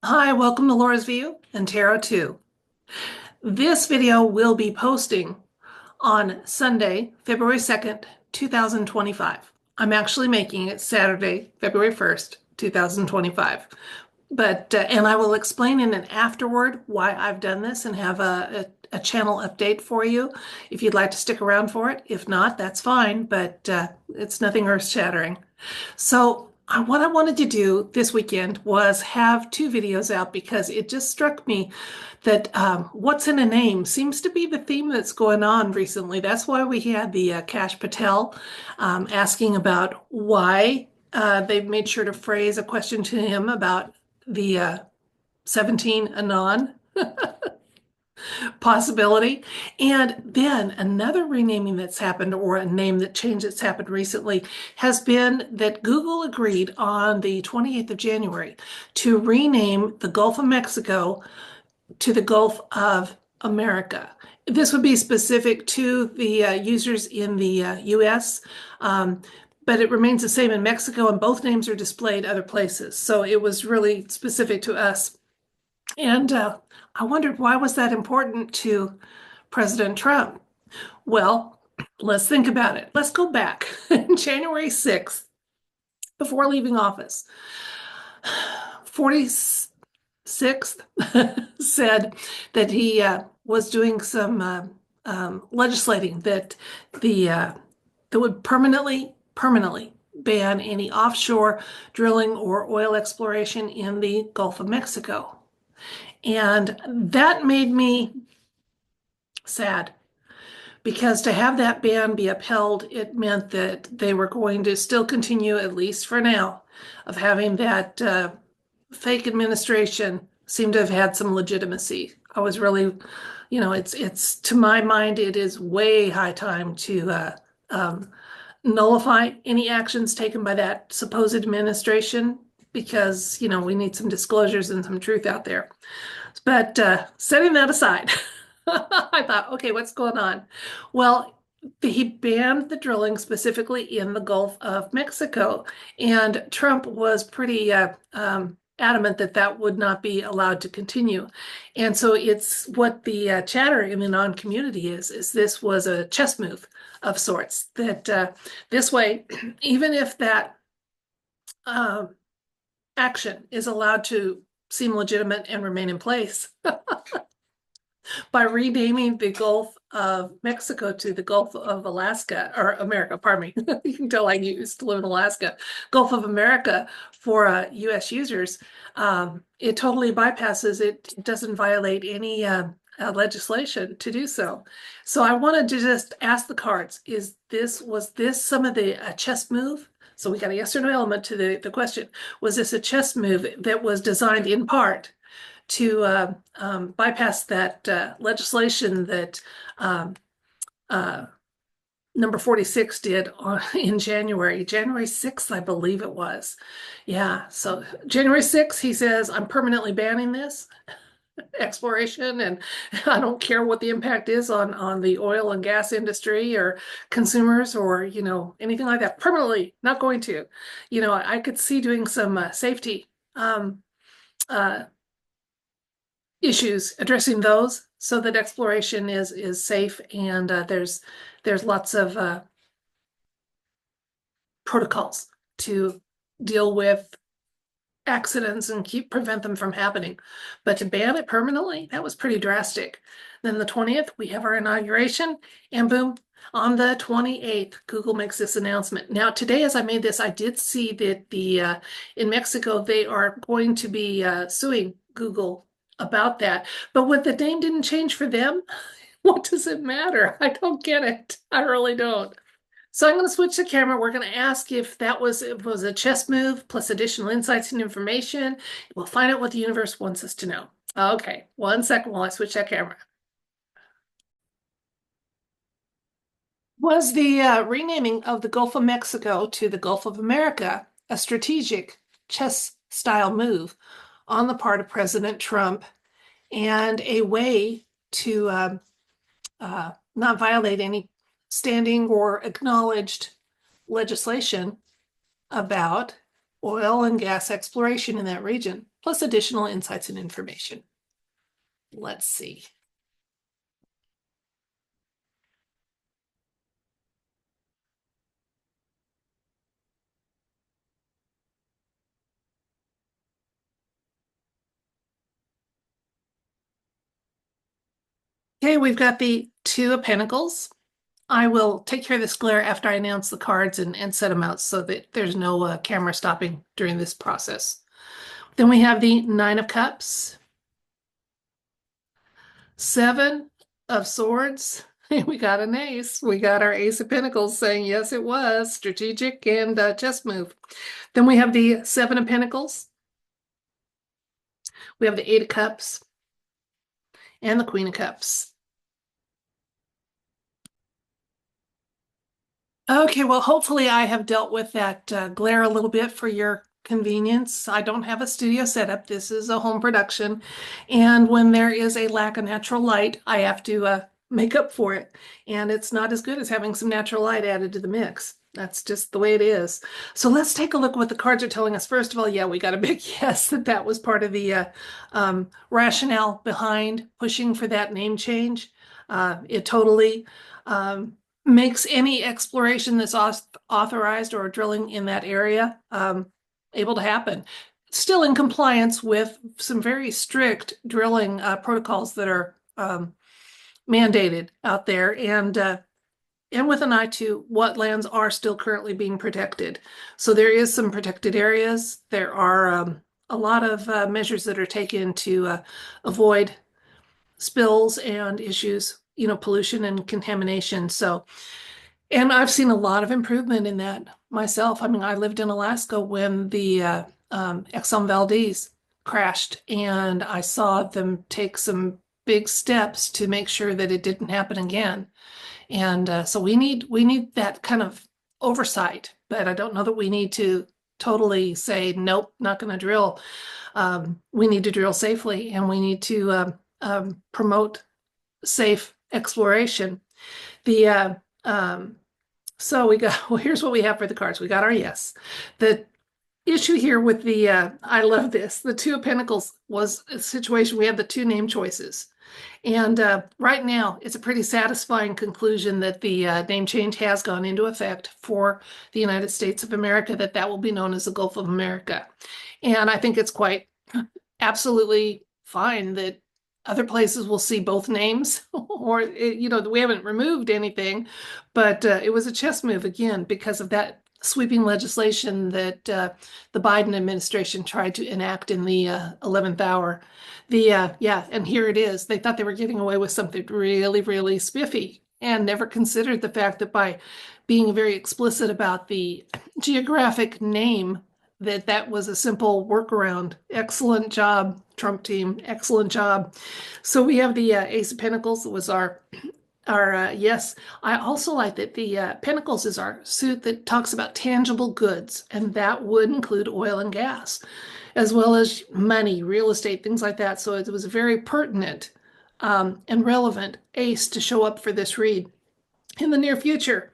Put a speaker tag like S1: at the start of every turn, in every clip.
S1: Hi, welcome to Laura's View and Tarot 2. This video will be posting on Sunday, February 2nd, 2025. I'm actually making it Saturday, February 1st, 2025. And I will explain in an afterward why I've done this and have a channel update for you if you'd like to stick around for it. If not, that's fine, but it's nothing earth-shattering. So what I wanted to do this weekend was have two videos out because it just struck me that what's in a name seems to be the theme that's going on recently. That's why we had the Kash Patel asking about why they've made sure to phrase a question to him about the 17 Anon possibility. And then another renaming that's happened, or a name that changed that's happened recently, has been that Google agreed on the 28th of January to rename the Gulf of Mexico to the Gulf of America. This would be specific to the users in the US. But it remains the same in Mexico, and both names are displayed other places. So it was really specific to us. And I wondered, why was that important to President Trump? Well, let's think about it. Let's go back. January 6th, before leaving office, 46th said that he was doing some legislating that would permanently ban any offshore drilling or oil exploration in the Gulf of Mexico. And that made me sad because to have that ban be upheld, it meant that they were going to still continue, at least for now, of having that fake administration seem to have had some legitimacy. I was really, it's to my mind, it is way high time to nullify any actions taken by that supposed administration because, we need some disclosures and some truth out there. But setting that aside, I thought, okay, what's going on? Well, he banned the drilling specifically in the Gulf of Mexico, and Trump was pretty adamant that that would not be allowed to continue. And so it's what the chatter in the non-community is this was a chess move of sorts, that this way, even if that uh, action is allowed to seem legitimate and remain in place, by renaming the Gulf of Mexico to the Gulf of Alaska, or America, pardon me. You can tell I used to live in Alaska. Gulf of America for US users. It totally bypasses it. It doesn't violate any legislation to do so. So I wanted to just ask the cards, was this some of the chess move? So we got a yes or no element to the question. Was this a chess move that was designed in part to bypass that legislation that uh, number 46 did in January 6th, I believe it was. Yeah, so January 6th, he says, I'm permanently banning this exploration, and I don't care what the impact is on the oil and gas industry or consumers or, anything like that. Permanently not going to. I could see doing some safety uh, issues, addressing those so that exploration is safe and there's lots of protocols to deal with accidents and prevent them from happening. But to ban it permanently, that was pretty drastic. Then the 20th, we have our inauguration, and boom, on the 28th, Google makes this announcement. Now, today, as I made this, I did see that in Mexico, they are going to be suing Google about that. But what the name didn't change for them, what does it matter? I don't get it. I really don't. So I'm going to switch the camera. We're going to ask if it was a chess move plus additional insights and information. We'll find out what the universe wants us to know. Okay, 1 second while I switch that camera. Was the renaming of the Gulf of Mexico to the Gulf of America a strategic chess style move on the part of President Trump and a way to not violate any standing or acknowledged legislation about oil and gas exploration in that region, plus additional insights and information. Let's see. Okay, we've got the Two of Pentacles. I will take care of this glare after I announce the cards and set them out so that there's no camera stopping during this process. Then we have the Nine of Cups, Seven of Swords. We got an ace. We got our Ace of Pentacles saying, yes, it was strategic and chess move. Then we have the Seven of Pentacles. We have the Eight of Cups and the Queen of Cups. Okay, well, hopefully I have dealt with that glare a little bit for your convenience. I don't have a studio setup. This is a home production. And when there is a lack of natural light, I have to make up for it. And it's not as good as having some natural light added to the mix. That's just the way it is. So let's take a look at what the cards are telling us. First of all, yeah, we got a big yes that that was part of the rationale behind pushing for that name change. It totally makes any exploration that's authorized or drilling in that area able to happen. Still in compliance with some very strict drilling protocols that are mandated out there, and with an eye to what lands are still currently being protected. So there is some protected areas. There are a lot of measures that are taken to avoid spills and issues, pollution and contamination. So, and I've seen a lot of improvement in that myself. I mean, I lived in Alaska when the Exxon Valdez crashed, and I saw them take some big steps to make sure that it didn't happen again. And so we need that kind of oversight, but I don't know that we need to totally say, nope, not going to drill. We need to drill safely, and we need to promote safe exploration. The so we got, well, here's what we have for the cards. We got our yes. The issue here with the I love this. The Two of Pentacles was a situation. We have the two name choices. And right now, it's a pretty satisfying conclusion that the name change has gone into effect for the United States of America, that that will be known as the Gulf of America. And I think it's quite absolutely fine that other places will see both names, or, we haven't removed anything, but it was a chess move again because of that sweeping legislation that the Biden administration tried to enact in the 11th hour. Yeah, and here it is. They thought they were getting away with something really, really spiffy and never considered the fact that by being very explicit about the geographic name, that was a simple workaround. Excellent job, Trump team. Excellent job. So we have the Ace of Pentacles that was our yes. I also like that the Pentacles is our suit that talks about tangible goods, and that would include oil and gas, as well as money, real estate, things like that. So it was a very pertinent and relevant ace to show up for this read in the near future.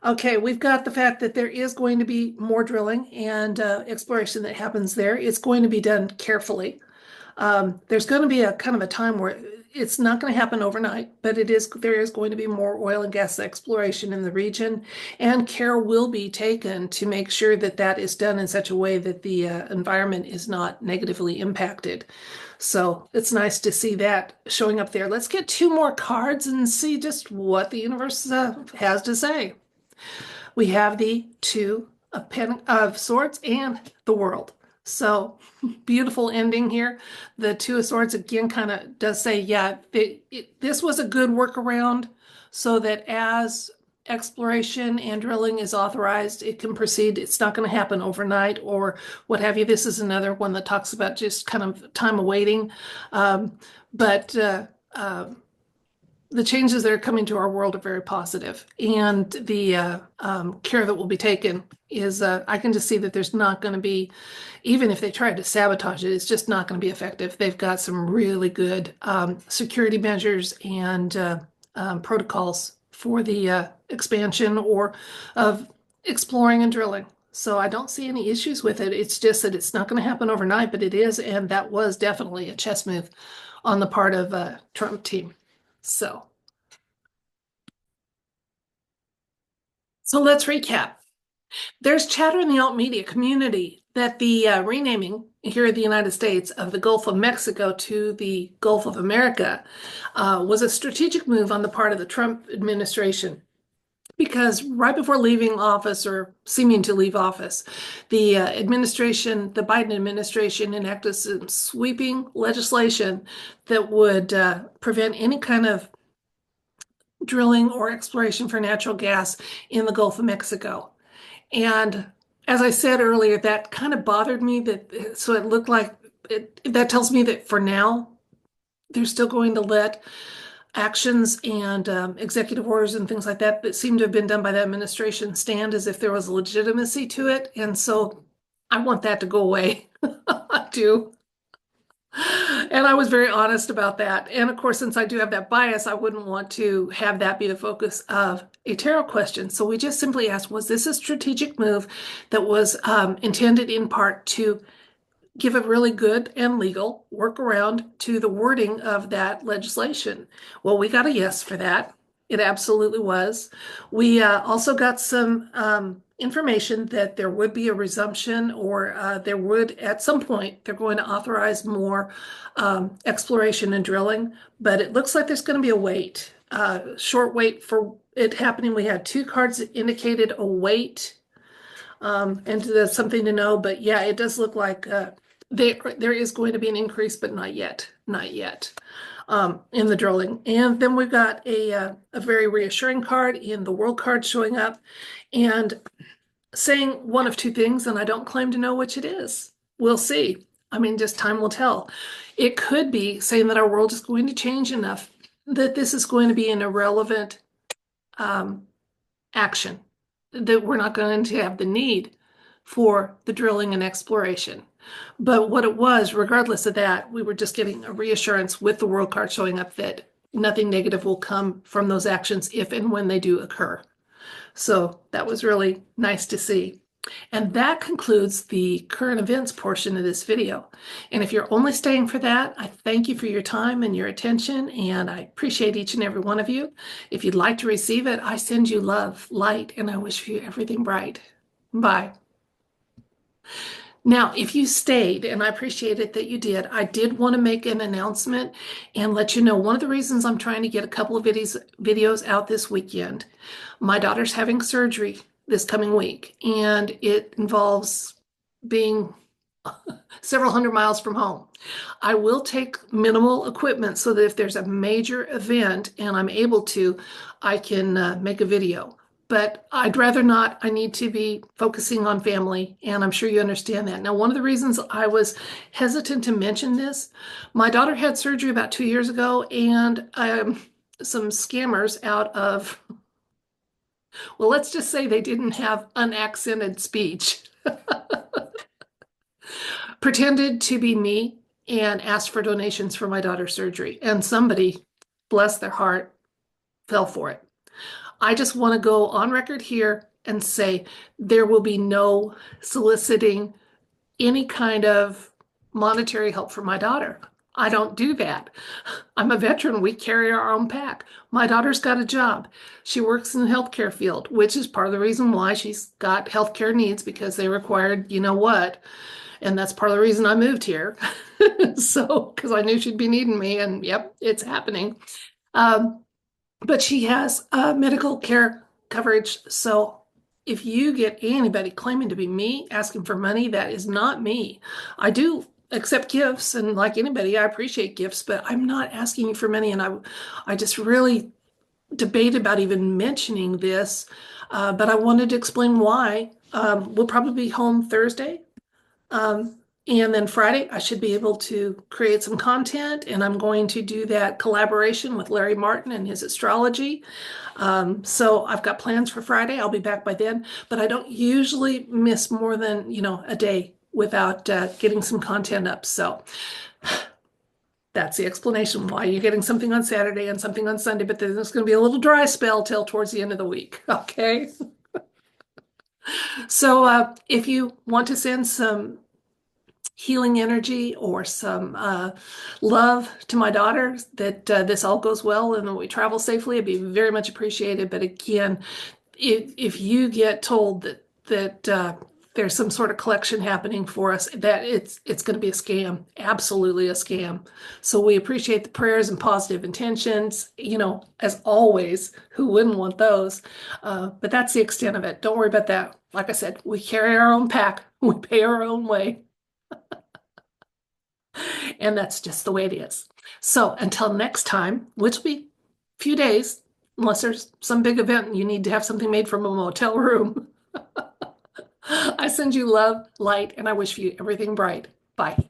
S1: Okay, we've got the fact that there is going to be more drilling and exploration that happens there. It's going to be done carefully. There's going to be a kind of a time where it's not going to happen overnight, but there is going to be more oil and gas exploration in the region, and care will be taken to make sure that that is done in such a way that the environment is not negatively impacted. So it's nice to see that showing up there. Let's get two more cards and see just what the universe has to say. We have the Two of Swords and the World. So beautiful ending here. The Two of Swords again kind of does say, yeah, this was a good workaround so that as exploration and drilling is authorized, it can proceed. It's not going to happen overnight or what have you. This is another one that talks about just kind of time awaiting. But the changes that are coming to our world are very positive, and the care that will be taken is, I can just see that there's not going to be, even if they try to sabotage it, it's just not going to be effective. They've got some really good security measures and protocols for the expansion or of exploring and drilling. So I don't see any issues with it. It's just that it's not going to happen overnight, but it is, and that was definitely a chess move on the part of Trump team. So, so let's recap. There's chatter in the alt media community that the renaming here in the United States of the Gulf of Mexico to the Gulf of America was a strategic move on the part of the Trump administration. Because right before leaving office or seeming to leave office, the administration, the Biden administration, enacted some sweeping legislation that would prevent any kind of drilling or exploration for natural gas in the Gulf of Mexico. And as I said earlier, that kind of bothered me that so it looked like that tells me that for now, they're still going to let actions and executive orders and things like that that seem to have been done by the administration stand as if there was legitimacy to it. And so I want that to go away. I do. And I was very honest about that. And of course, since I do have that bias, I wouldn't want to have that be the focus of a tarot question. So we just simply asked, was this a strategic move that was intended in part to give a really good and legal workaround to the wording of that legislation? Well, we got a yes for that. It absolutely was. We also got some information that there would be a resumption or there would, at some point, they're going to authorize more exploration and drilling, but it looks like there's going to be a wait, short wait for it happening. We had two cards that indicated a wait, and that's something to know. But yeah, it does look like there is going to be an increase, but not yet, not yet, in the drilling. And then we've got a very reassuring card in the World card showing up and saying one of two things, and I don't claim to know which it is. We'll see. I mean, just time will tell. It could be saying that our world is going to change enough that this is going to be an irrelevant action, that we're not going to have the need for the drilling and exploration. But what it was, regardless of that, we were just getting a reassurance with the world card showing up that nothing negative will come from those actions if and when they do occur. So that was really nice to see. And that concludes the current events portion of this video. And if you're only staying for that, I thank you for your time and your attention, and I appreciate each and every one of you. If you'd like to receive it, I send you love, light, and I wish you everything bright. Bye. Now, if you stayed, and I appreciate it that you did, I did want to make an announcement and let you know one of the reasons I'm trying to get a couple of videos out this weekend. My daughter's having surgery this coming week, and it involves being several hundred miles from home. I will take minimal equipment so that if there's a major event and I'm able to, I can make a video. But I'd rather not. I need to be focusing on family, and I'm sure you understand that. Now, one of the reasons I was hesitant to mention this, my daughter had surgery about 2 years ago, and some scammers out of, well, let's just say they didn't have unaccented speech, pretended to be me and asked for donations for my daughter's surgery. And somebody, bless their heart, fell for it. I just want to go on record here and say there will be no soliciting any kind of monetary help for my daughter. I don't do that. I'm a veteran. We carry our own pack. My daughter's got a job. She works in the healthcare field, which is part of the reason why she's got healthcare needs, because they required, you know what, and that's part of the reason I moved here. So, because I knew she'd be needing me, and yep, it's happening. But she has medical care coverage. So if you get anybody claiming to be me, asking for money, that is not me. I do accept gifts, and like anybody, I appreciate gifts, but I'm not asking you for money. And I just really debate about even mentioning this, but I wanted to explain why. We'll probably be home Thursday. And then Friday, I should be able to create some content, and I'm going to do that collaboration with Larry Martin and his astrology. So I've got plans for Friday. I'll be back by then, but I don't usually miss more than, a day without getting some content up. So that's the explanation why you're getting something on Saturday and something on Sunday, but then there's going to be a little dry spell till towards the end of the week. Okay. So if you want to send some healing energy or some love to my daughter, that this all goes well and that we travel safely, it'd be very much appreciated. But again, if you get told that there's some sort of collection happening for us, that it's going to be a scam, absolutely a scam. So we appreciate the prayers and positive intentions, as always. Who wouldn't want those? But that's the extent of it. Don't worry about that. Like I said, we carry our own pack, we pay our own way, and that's just the way it is. So until next time, which will be a few days, unless there's some big event and you need to have something made from a motel room. I send you love, light, and I wish you everything bright. Bye.